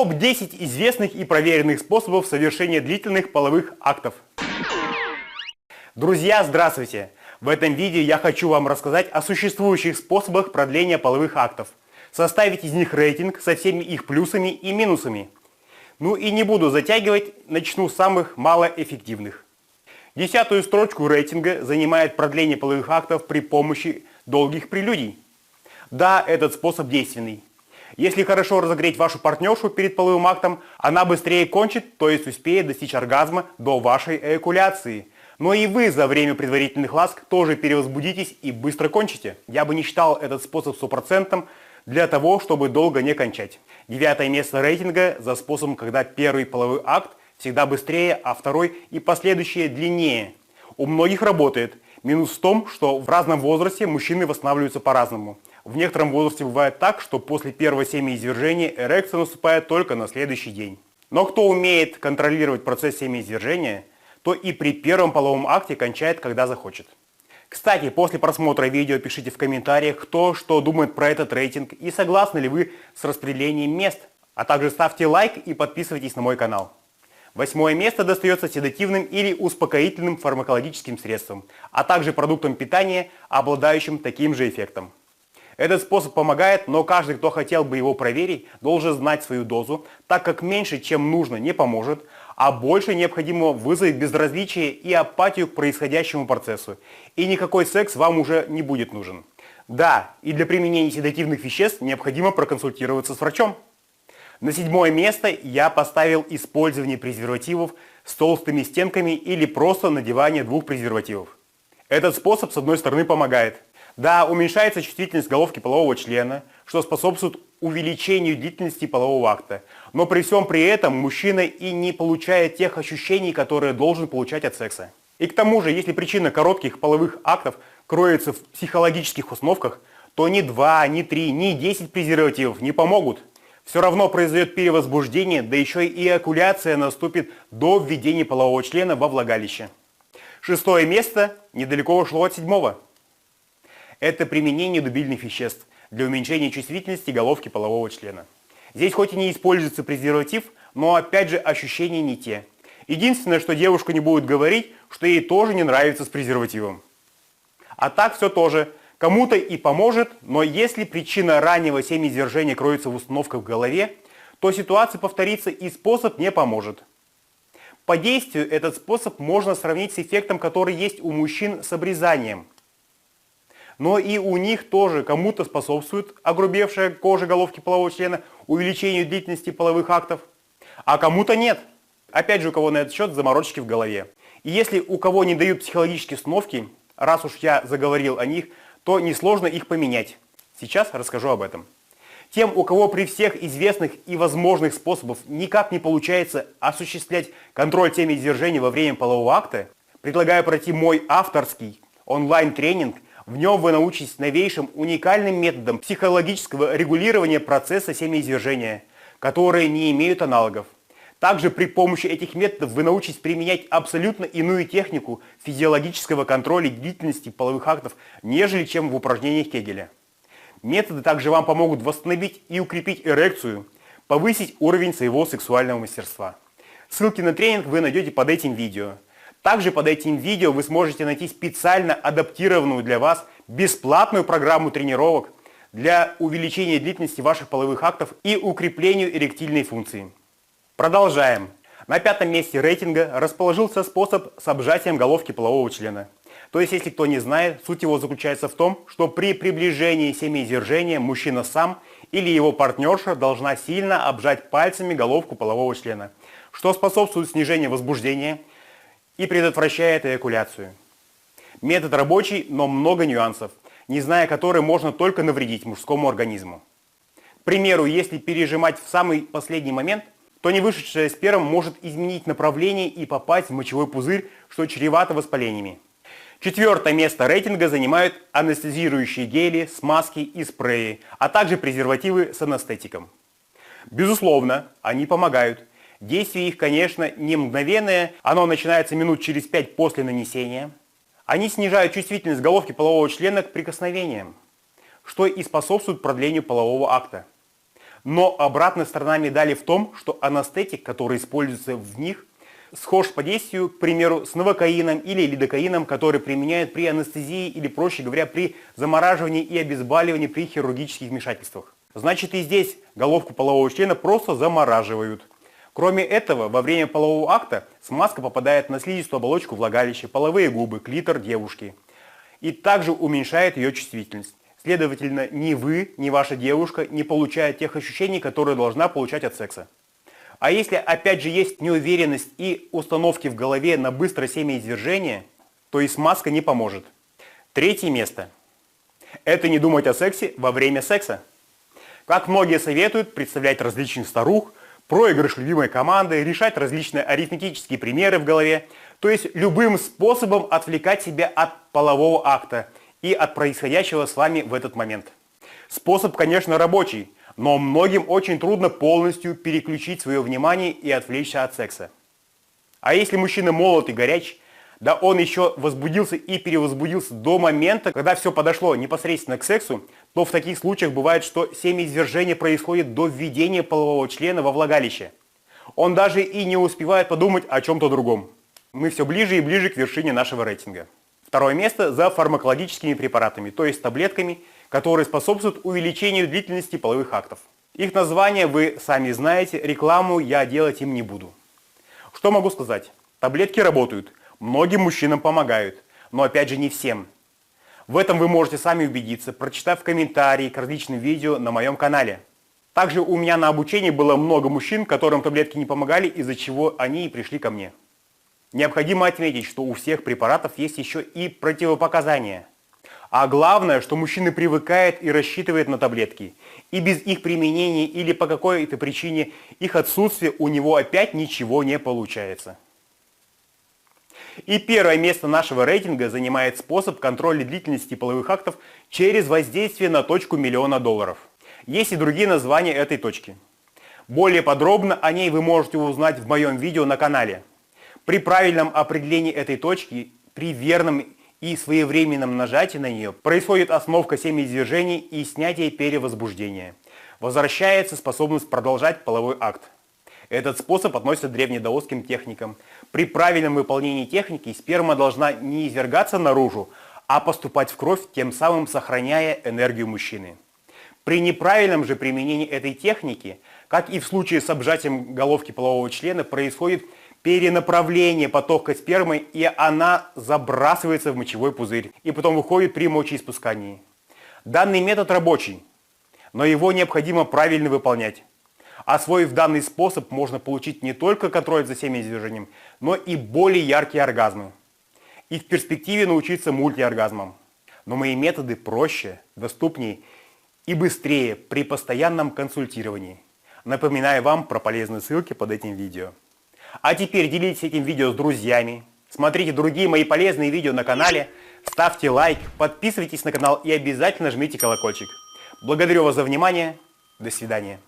Топ-10 известных и проверенных способов совершения длительных половых актов. Друзья, здравствуйте! В этом видео я хочу вам рассказать о существующих способах продления половых актов, составить из них рейтинг со всеми их плюсами и минусами. Ну и не буду затягивать, начну с самых малоэффективных. 10-ю строчку рейтинга занимает продление половых актов при помощи долгих прелюдий. Да, этот способ действенный. Если хорошо разогреть вашу партнершу перед половым актом, она быстрее кончит, то есть успеет достичь оргазма до вашей эякуляции. Но и вы за время предварительных ласк тоже перевозбудитесь и быстро кончите. Я бы не считал этот способ стопроцентным для того, чтобы долго не кончать. 9-е место рейтинга за способом, когда первый половой акт всегда быстрее, а второй и последующие длиннее. У многих работает. Минус в том, что в разном возрасте мужчины восстанавливаются по-разному. В некотором возрасте бывает так, что после первого семяизвержения эрекция наступает только на следующий день. Но кто умеет контролировать процесс семяизвержения, то и при первом половом акте кончает, когда захочет. Кстати, после просмотра видео пишите в комментариях, кто что думает про этот рейтинг и согласны ли вы с распределением мест. А также ставьте лайк и подписывайтесь на мой канал. 8-е место достается седативным или успокоительным фармакологическим средством, а также продуктам питания, обладающим таким же эффектом. Этот способ помогает, но каждый, кто хотел бы его проверить, должен знать свою дозу, так как меньше, чем нужно, не поможет, а больше необходимо вызовет безразличие и апатию к происходящему процессу. И никакой секс вам уже не будет нужен. Да, и для применения седативных веществ необходимо проконсультироваться с врачом. На 7-е место я поставил использование презервативов с толстыми стенками или просто надевание 2 презервативов. Этот способ, с одной стороны, помогает. Да, уменьшается чувствительность головки полового члена, что способствует увеличению длительности полового акта. Но при всем при этом мужчина и не получает тех ощущений, которые должен получать от секса. И к тому же, если причина коротких половых актов кроется в психологических установках, то ни 2, ни 3, ни 10 презервативов не помогут. Все равно произойдет перевозбуждение, да еще и эякуляция наступит до введения полового члена во влагалище. 6-е место недалеко ушло от 7-го. Это применение дубильных веществ для уменьшения чувствительности головки полового члена. Здесь хоть и не используется презерватив, но опять же ощущения не те. Единственное, что девушка не будет говорить, что ей тоже не нравится с презервативом. А так все тоже. Кому-то и поможет, но если причина раннего семяизвержения кроется в установках в голове, то ситуация повторится и способ не поможет. По действию этот способ можно сравнить с эффектом, который есть у мужчин с обрезанием. Но и у них тоже кому-то способствует огрубевшая кожа головки полового члена увеличению длительности половых актов, а кому-то нет. Опять же, у кого на этот счет заморочки в голове. И если у кого не дают психологические установки, раз уж я заговорил о них, то несложно их поменять. Сейчас расскажу об этом. Тем, у кого при всех известных и возможных способах никак не получается осуществлять контроль семяизвержения во время полового акта, предлагаю пройти мой авторский онлайн-тренинг. В нем вы научитесь новейшим уникальным методам психологического регулирования процесса семяизвержения, которые не имеют аналогов. Также при помощи этих методов вы научитесь применять абсолютно иную технику физиологического контроля длительности половых актов, нежели чем в упражнениях Кегеля. Методы также вам помогут восстановить и укрепить эрекцию, повысить уровень своего сексуального мастерства. Ссылки на тренинг вы найдете под этим видео. Также под этим видео вы сможете найти специально адаптированную для вас бесплатную программу тренировок для увеличения длительности ваших половых актов и укреплению эректильной функции. Продолжаем. На 5-м месте рейтинга расположился способ с обжатием головки полового члена. То есть, если кто не знает, суть его заключается в том, что при приближении семяизвержения мужчина сам или его партнерша должна сильно обжать пальцами головку полового члена, что способствует снижению возбуждения и предотвращает эякуляцию. Метод рабочий, но много нюансов, не зная которые можно только навредить мужскому организму. К примеру, если пережимать в самый последний момент, то не вышедшая сперма может изменить направление и попасть в мочевой пузырь, что чревато воспалениями. 4-е место рейтинга занимают анестезирующие гели, смазки и спреи, а также презервативы с анестетиком. Безусловно, они помогают. Действие их, конечно, не мгновенное, оно начинается минут через 5 после нанесения. Они снижают чувствительность головки полового члена к прикосновениям, что и способствует продлению полового акта. Но обратная сторона медали в том, что анестетик, который используется в них, схож по действию, к примеру, с новокаином или лидокаином, который применяют при анестезии или, проще говоря, при замораживании и обезболивании при хирургических вмешательствах. Значит, и здесь головку полового члена просто замораживают. Кроме этого, во время полового акта смазка попадает на слизистую оболочку влагалища, половые губы, клитор девушки. И также уменьшает ее чувствительность. Следовательно, ни вы, ни ваша девушка не получают тех ощущений, которые должна получать от секса. А если опять же есть неуверенность и установки в голове на быстрое семяизвержение, то и смазка не поможет. Третье место. Это не думать о сексе во время секса. Как многие советуют, представлять различных старух, проигрыш любимой команды, решать различные арифметические примеры в голове, то есть любым способом отвлекать себя от полового акта и от происходящего с вами в этот момент. Способ, конечно, рабочий, но многим очень трудно полностью переключить свое внимание и отвлечься от секса. А если мужчина молод и горяч, да он еще возбудился и перевозбудился до момента, когда все подошло непосредственно к сексу, то в таких случаях бывает, что семяизвержение происходит до введения полового члена во влагалище. Он даже и не успевает подумать о чем-то другом. Мы все ближе и ближе к вершине нашего рейтинга. Второе место за фармакологическими препаратами, то есть таблетками, которые способствуют увеличению длительности половых актов. Их название вы сами знаете, рекламу я делать им не буду. Что могу сказать? Таблетки работают, многим мужчинам помогают, но опять же не всем. В этом вы можете сами убедиться, прочитав комментарии к различным видео на моем канале. Также у меня на обучении было много мужчин, которым таблетки не помогали, из-за чего они и пришли ко мне. Необходимо отметить, что у всех препаратов есть еще и противопоказания. А главное, что мужчина привыкает и рассчитывает на таблетки. И без их применения или по какой-то причине их отсутствия у него опять ничего не получается. И первое место нашего рейтинга занимает способ контроля длительности половых актов через воздействие на точку $1 000 000. Есть и другие названия этой точки. Более подробно о ней вы можете узнать в моем видео на канале. При правильном определении этой точки, при верном и своевременном нажатии на нее, происходит остановка семяизвержений и снятие перевозбуждения. Возвращается способность продолжать половой акт. Этот способ относится к древнедаосским техникам. При правильном выполнении техники сперма должна не извергаться наружу, а поступать в кровь, тем самым сохраняя энергию мужчины. При неправильном же применении этой техники, как и в случае с обжатием головки полового члена, происходит перенаправление потока спермы, и она забрасывается в мочевой пузырь, и потом выходит при мочеиспускании. Данный метод рабочий, но его необходимо правильно выполнять. Освоив данный способ, можно получить не только контроль за семяизвержением, но и более яркие оргазмы. И в перспективе научиться мультиоргазмам. Но мои методы проще, доступнее и быстрее при постоянном консультировании. Напоминаю вам про полезные ссылки под этим видео. А теперь делитесь этим видео с друзьями, смотрите другие мои полезные видео на канале, ставьте лайк, подписывайтесь на канал и обязательно жмите колокольчик. Благодарю вас за внимание. До свидания.